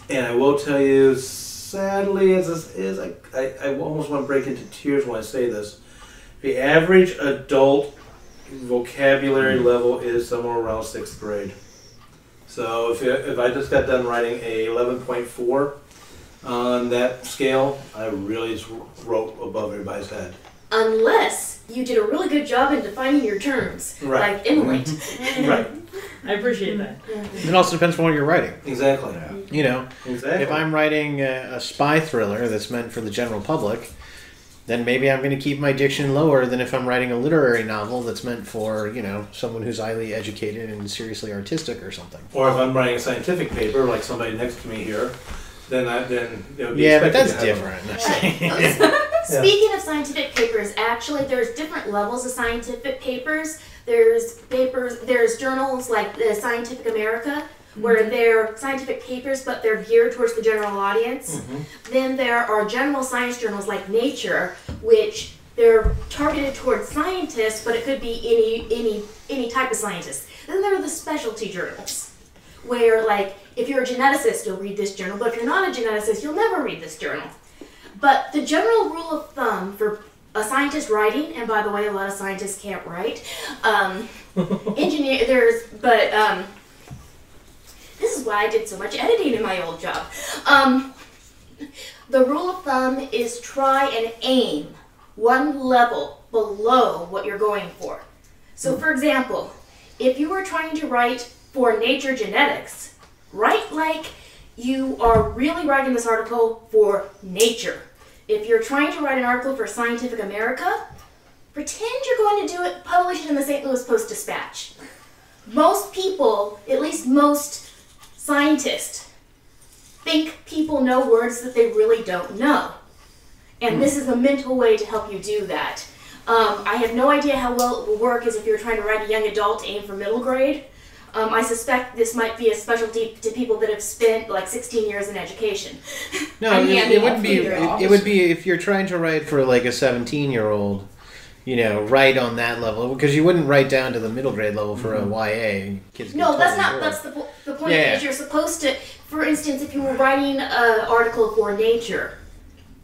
and I will tell you, sadly, I almost want to break into tears when I say this. The average adult vocabulary level is somewhere around 6th grade. So if I just got done writing a 11.4 on that scale, I really just wrote above everybody's head. Unless you did a really good job in defining your terms, like immolate. Right. I appreciate that. It also depends on what you're writing. Exactly. If I'm writing a spy thriller that's meant for the general public, then maybe I'm going to keep my diction lower than if I'm writing a literary novel that's meant for, someone who's highly educated and seriously artistic or something. Or if I'm writing a scientific paper, like somebody next to me here, then it would be but expected that's to have different. Speaking of scientific papers, actually, there's different levels of scientific papers. There's journals like the Scientific America, where they're scientific papers, but they're geared towards the general audience. Then there are general science journals like Nature, which they're targeted towards scientists, but it could be any type of scientist. Then there are the specialty journals, where like if you're a geneticist, you'll read this journal, but if you're not a geneticist, you'll never read this journal. But the general rule of thumb for a scientist writing, and by the way, a lot of scientists can't write, this is why I did so much editing in my old job. The rule of thumb is try and aim one level below what you're going for. So for example, if you were trying to write for Nature Genetics, write like you are really writing this article for Nature. If you're trying to write an article for Scientific America, pretend you're going to do it, publish it in the St. Louis Post-Dispatch. Most people, at least most scientists, think people know words that they really don't know. And this is a mental way to help you do that. I have no idea how well it will work as if you're trying to write a young adult aim for middle grade. I suspect this might be a specialty to people that have spent like 16 years in education. No, it wouldn't be. It would be if you're trying to write for like a 17-year-old, write on that level, because you wouldn't write down to the middle grade level for a YA. Kids no, that's not. That's the point. Yeah. Is you're supposed to. For instance, if you were writing an article for Nature,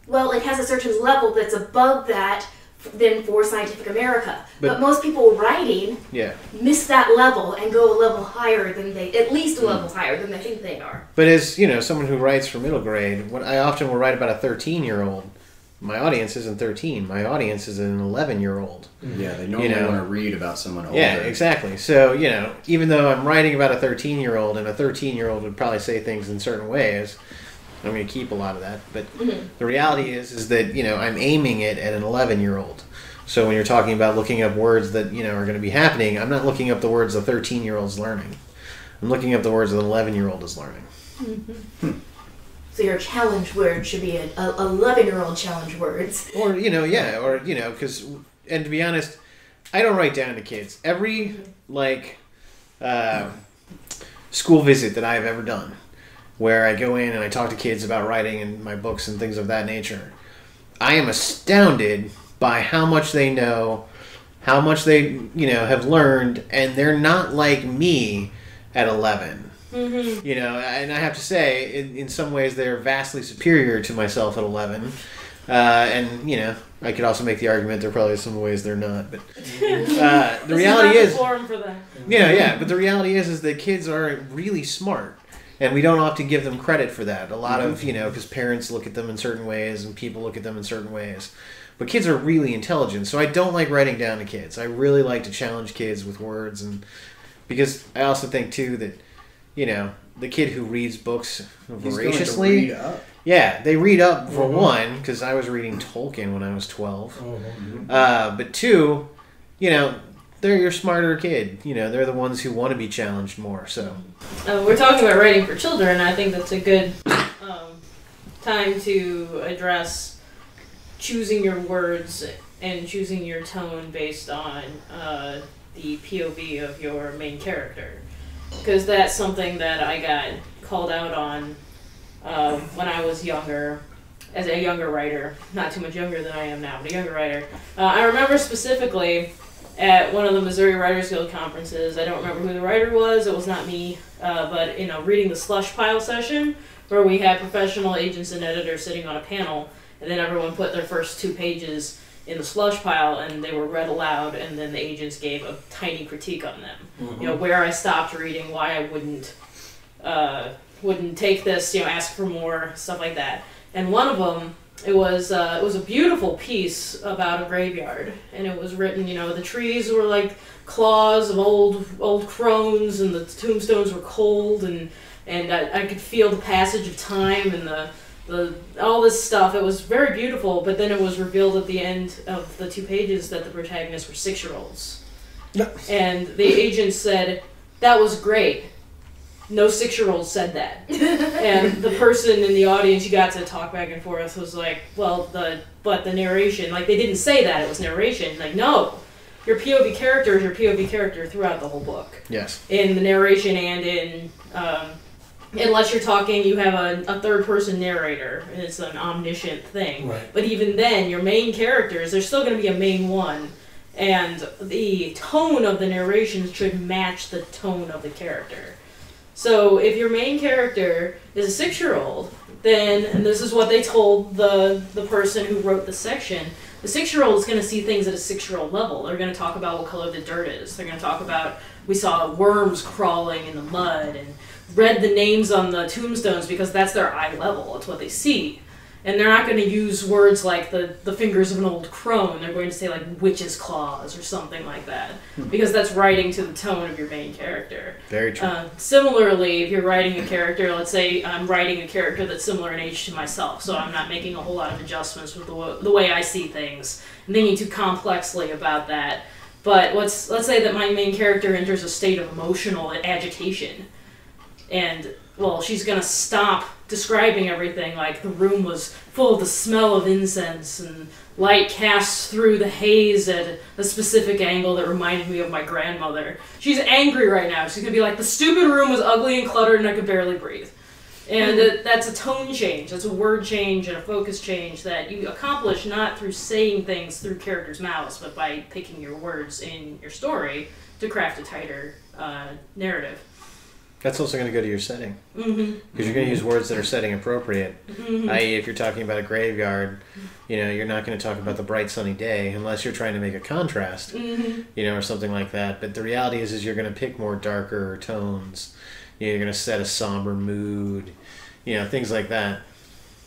well, it has a certain level that's above that than for Scientific America. But- But most people writing Yeah. miss that level and go a level higher than they, at least a level higher than they think they are. But as, you know, someone who writes for middle grade, what I often will write about a 13-year-old. My audience isn't 13. My audience is an 11-year-old. Yeah, they normally know. want to read about someone older. Yeah, exactly. So, you know, even though I'm writing about a 13-year-old, and a 13-year-old would probably say things in certain ways, I'm going to keep a lot of that. But the reality is that, you know, I'm aiming it at an 11-year-old. So when you're talking about looking up words that, you know, are going to be happening, I'm not looking up the words a 13-year-old's learning. I'm looking up the words that an 11-year-old is learning. So your challenge word should be a 11-year-old challenge words. Or, you know, yeah, or, you know, because, and to be honest, I don't write down to kids. Every, like, school visit that I've ever done, where I go in and I talk to kids about writing and my books and things of that nature, I am astounded by how much they know, how much they, you know, have learned, and they're not like me at 11. You know, and I have to say, in some ways, they're vastly superior to myself at 11. And, you know, I could also make the argument there are probably some ways they're not. But the reality is, For that. yeah, but the reality is that kids are really smart. And we don't often give them credit for that. A lot of, you know, because parents look at them in certain ways and people look at them in certain ways. But kids are really intelligent. So I don't like writing down to kids. I really like to challenge kids with words. And because I also think, too, that, you know, the kid who reads books voraciously. He's going to read up. Yeah, they read up for one, because I was reading Tolkien when I was 12. But two, you know, they're your smarter kid. You know, they're the ones who want to be challenged more. So We're talking about writing for children, and I think that's a good time to address choosing your words and choosing your tone based on the POV of your main character. Because that's something that I got called out on when I was younger, as a younger writer. Not too much younger than I am now, but a younger writer. I remember specifically at one of the Missouri Writers Guild conferences, I don't remember who the writer was, it was not me, but, you know, reading the slush pile session, where we had professional agents and editors sitting on a panel, and then everyone put their first 2 pages in the slush pile, and they were read aloud, and then the agents gave a tiny critique on them. You know, where I stopped reading, why I wouldn't take this, you know, ask for more, stuff like that. And one of them, it was a beautiful piece about a graveyard, and it was written, you know, the trees were like claws of old crones, and the tombstones were cold, and I could feel the passage of time and the all this stuff. It was very beautiful, but then it was revealed at the end of the 2 pages that the protagonists were 6-year-olds. And the agent said, "That was great. No 6-year-old said that." And the person in the audience, you got to talk back and forth, was like, well, but the narration, like, they didn't say that, it was narration. Like, no, your POV character is your POV character throughout the whole book. yes, In the narration and in, unless you're talking, you have a third-person narrator, and it's an omniscient thing. Right. But even then, your main characters, there's still going to be a main one, and the tone of the narration should match the tone of the character. So if your main character is a 6-year-old, then, and this is what they told the person who wrote the section, the 6-year-old is going to see things at a 6-year-old level. They're going to talk about what color the dirt is. They're going to talk about, we saw worms crawling in the mud, and read the names on the tombstones because that's their eye level. It's what they see. And they're not going to use words like the fingers of an old crone. They're going to say like witch's claws or something like that. Because that's writing to the tone of your main character. very true. Similarly, if you're writing a character, let's say I'm writing a character that's similar in age to myself, so I'm not making a whole lot of adjustments with the way I see things, and thinking too complexly about that. But let's say that my main character enters a state of emotional agitation. And, well, she's going to stop describing everything like the room was full of the smell of incense and light cast through the haze at a specific angle that reminded me of my grandmother. She's angry right now. She's going to be like, the stupid room was ugly and cluttered and I could barely breathe. And that's a tone change. That's a word change and a focus change that you accomplish not through saying things through characters' mouths, but by picking your words in your story to craft a tighter narrative. That's also going to go to your setting. Mm-hmm. Because you're going to use words that are setting appropriate. Mm-hmm. I.e., if you're talking about a graveyard, you're not going to talk about the bright sunny day unless you're trying to make a contrast, Mm-hmm. or something like that. But the reality is you're going to pick more darker tones. You're going to set a somber mood, things like that.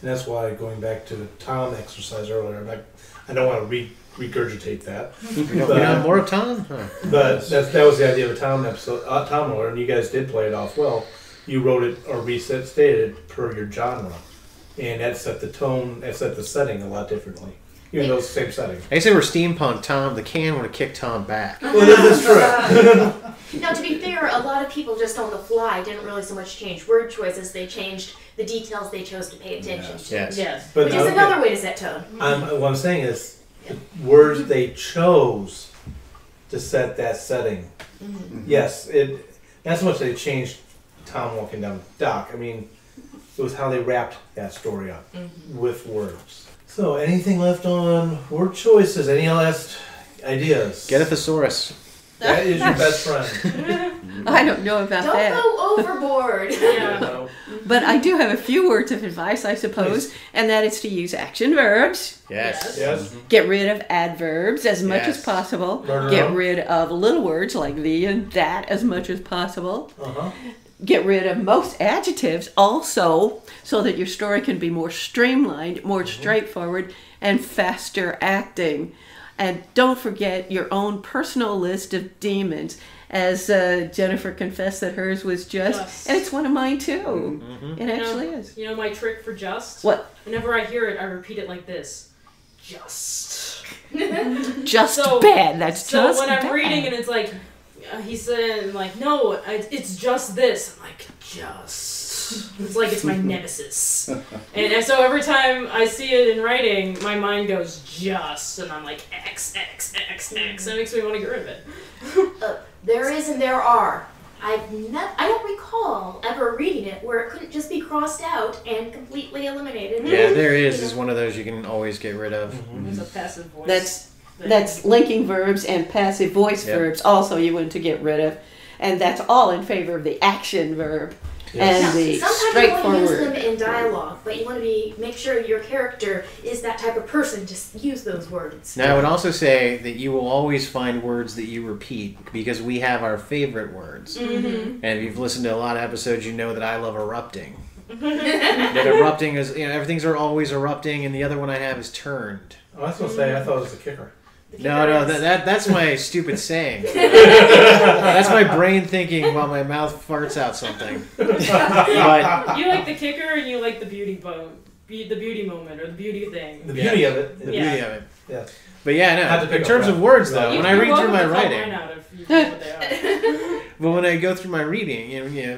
And that's why, going back to the Tom exercise earlier, I don't want to regurgitate that. We don't more of Tom? Huh. But that was the idea of a Tom episode, Tom Miller, and you guys did play it off well. You wrote it or stated it per your genre, and that set the tone, that set the setting a lot differently, even though it's the same setting. I say we're steampunk Tom. The can would have kicked Tom back. Well, this is true. Now, to be fair, a lot of people just on the fly didn't really so much change word choices. They changed the details they chose to pay attention to. Yes. Yes. But Which is another way to set tone. what I'm saying is, the words they chose to set that setting. Mm-hmm. Yes, not so much they changed Tom walking down the dock. I mean, it was how they wrapped that story up with words. So, anything left on word choices? Any last ideas? Get a thesaurus. That is your best friend. I don't know about Don't that. go overboard. Yeah. No. But I do have a few words of advice, I suppose, and that is to use action verbs. Yes. Yes. Get rid of adverbs as much as Yes. possible. No. Get rid of little words like the and that as much as possible. Uh-huh. Get rid of most adjectives also so that your story can be more streamlined, more straightforward, and faster acting. And don't forget your own personal list of demons. As Jennifer confessed that hers was just, and it's one of mine too. It actually is. You know my trick for just? What? Whenever I hear it, I repeat it like this. Just. Just So- bad. That's So just when I'm bad. reading and it's like, he said, like, no, it's just this. I'm like, just. It's like it's my nemesis. And so every time I see it in writing, my mind goes just, and I'm like, X, X, X, X. That makes me want to get rid of it. There is and there are. I don't recall ever reading it where it couldn't just be crossed out and completely eliminated. Yeah, there is one of those you can always get rid of. It's a passive voice. That's linking verbs and passive voice Yep. verbs also you want to get rid of. And that's all in favor of the action verb Yes. and the Sometimes you want to use them straightforward. in dialogue, but you want to make sure your character is that type of person to use those words. Now, I would also say that you will always find words that you repeat because we have our favorite words. Mm-hmm. And if you've listened to a lot of episodes, you know that I love erupting. That erupting is, everything's are always erupting, and the other one I have is turned. Oh, I was going to say, I thought it was the kicker. No, that's my stupid saying. That's my brain thinking while my mouth farts out something. But You like the kicker and you like the beauty moment or the beauty thing. The beauty of it. the Yeah. beauty of it. Yeah. But yeah, Had to no. pick In up terms that. of words, though, You- when I read through my Welcome to call writing, mine out if you know what they are. but when I go through my reading,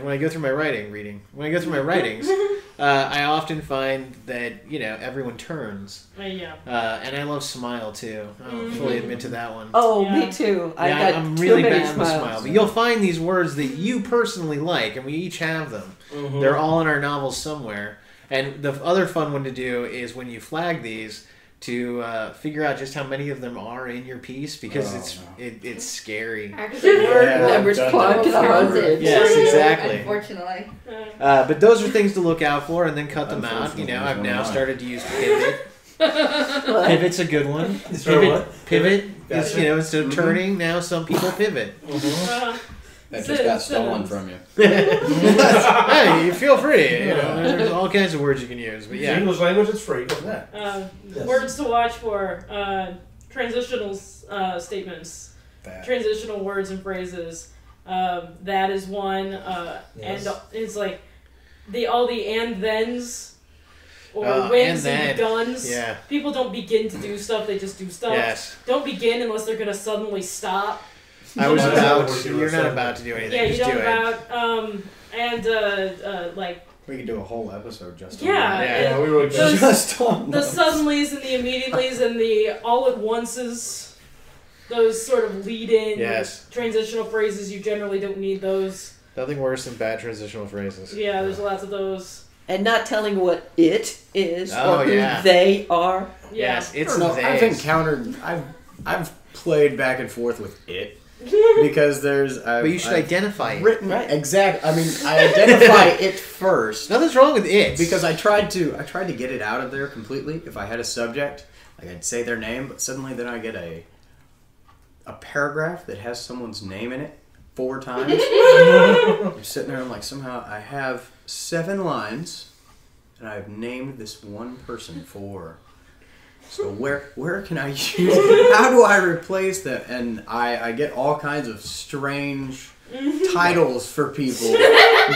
when I go through my when I go through my writings, I often find that everyone turns, Yeah. and I love smile too. I'll fully admit to that one. Oh, Yeah. me too. I Yeah, got I'm too really many bad with smiles. smile. But you'll find these words that you personally like, and we each have them. Mm-hmm. They're all in our novels somewhere. And the other fun one to do is when you flag these to figure out just how many of them are in your piece because it's scary. Actually, Yeah. Numbers Dun, clock dun, to the dun. hundreds. Yes, exactly. Unfortunately. But those are things to look out for and then cut them out. Unfortunately, I've one now of mine. started to use pivot. Pivot's a good one. Sorry, what? Pivot. Is, Gotcha. instead of turning, now some people pivot. That just got stolen from you. Hey, you feel free. There's all kinds of words you can use. But The yeah. English language is free, isn't that? Yes. Words to watch for transitional statements, transitional words and phrases. That is one, Yes. and it's like all the and thens or And whens then. and beguns. Yeah. People don't begin to do stuff; they just do stuff. Yes. Don't begin unless they're gonna suddenly stop. I was Yeah. about. Yeah. You're not about to do anything. Yeah, you just don't do it. about like We could do a whole episode just on yeah, that. Yeah. and we were those- Just on the those. suddenlies and the immediatelys and the all at onces, those sort of lead-in Yes. transitional phrases. You generally don't need those. Nothing worse than bad transitional phrases. Yeah, there's lots of those. And not telling what it is Oh, or who yeah. they are. Yeah. Yes, it's No, I've they. encountered. I've played back and forth with it, because there's. But you should identify it. Written Right. exactly. I mean, I identify it first Nothing's wrong with it. because I tried to get it out of there completely. If I had a subject, like I'd say their name, but suddenly then I get a paragraph that has someone's name in it 4 times. I'm sitting there, I'm like, somehow I have 7 lines, and I've named this one person 4. So where can I use it? How do I replace that? And I get all kinds of strange titles for people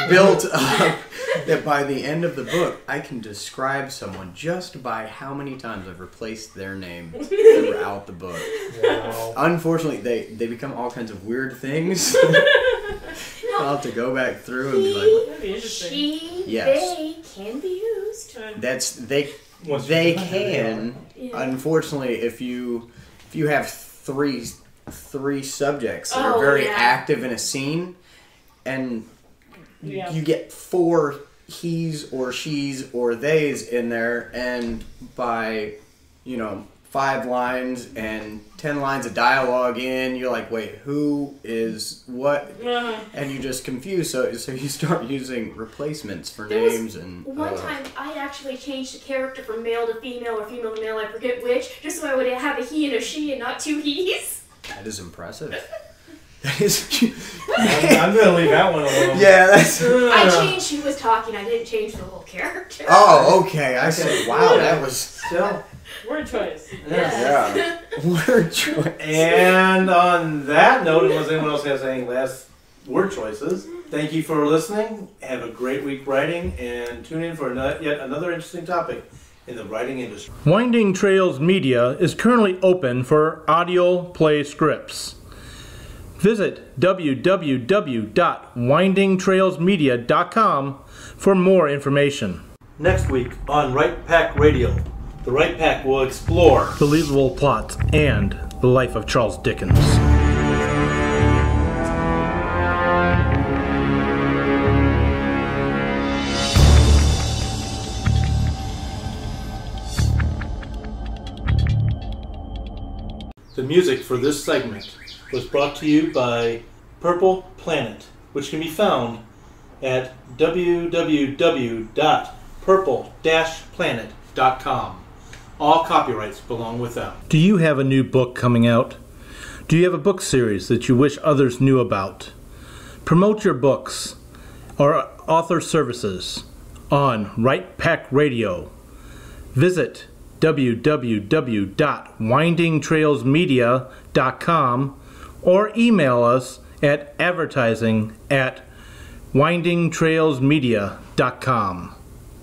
built up that by the end of the book, I can describe someone just by how many times I've replaced their name throughout the book. Wow. Unfortunately, they become all kinds of weird things. I'll have to go back through and be like, That'd be interesting. She, Yes. they can be used. that's they Once you they find it, can. Yeah. Unfortunately, if you have three subjects that are Oh, very yeah. active in a scene, and Yeah. you get 4 he's or she's or theys in there, and by 5 lines and 10 lines of dialogue in, you're like, wait, who is what? Uh-huh. And you just confuse, so you start using replacements for There was names and One time, I actually changed the character from male to female or female to male, I forget which, just so I would have a he and a she and not 2 he's. that is impressive. That is I'm gonna leave that one alone. yeah, that's. I changed who was talking, I didn't change the whole character. Oh, okay. I said, wow, that was Still. Word choice. yeah. Word choice. And on that note, unless anyone else has any last word choices, thank you for listening. Have a great week writing, and tune in for yet another interesting topic in the writing industry. Winding Trails Media is currently open for audio play scripts. Visit www.windingtrailsmedia.com for more information. Next week on Right Pack Radio, the Right Pack will explore Believable plots and the life of Charles Dickens. The music for this segment was brought to you by Purple Planet, which can be found at www.purple-planet.com. All copyrights belong with them. Do you have a new book coming out? Do you have a book series that you wish others knew about? Promote your books or author services on Right Pack Radio. Visit www.windingtrailsmedia.com or email us at advertising@windingtrailsmedia.com.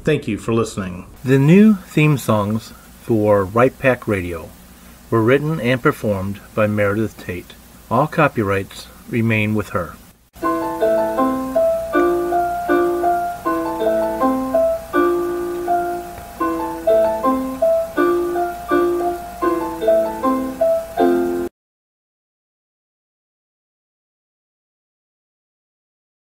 Thank you for listening. The new theme songs for Right Pack Radio were written and performed by Meredith Tate. All copyrights remain with her.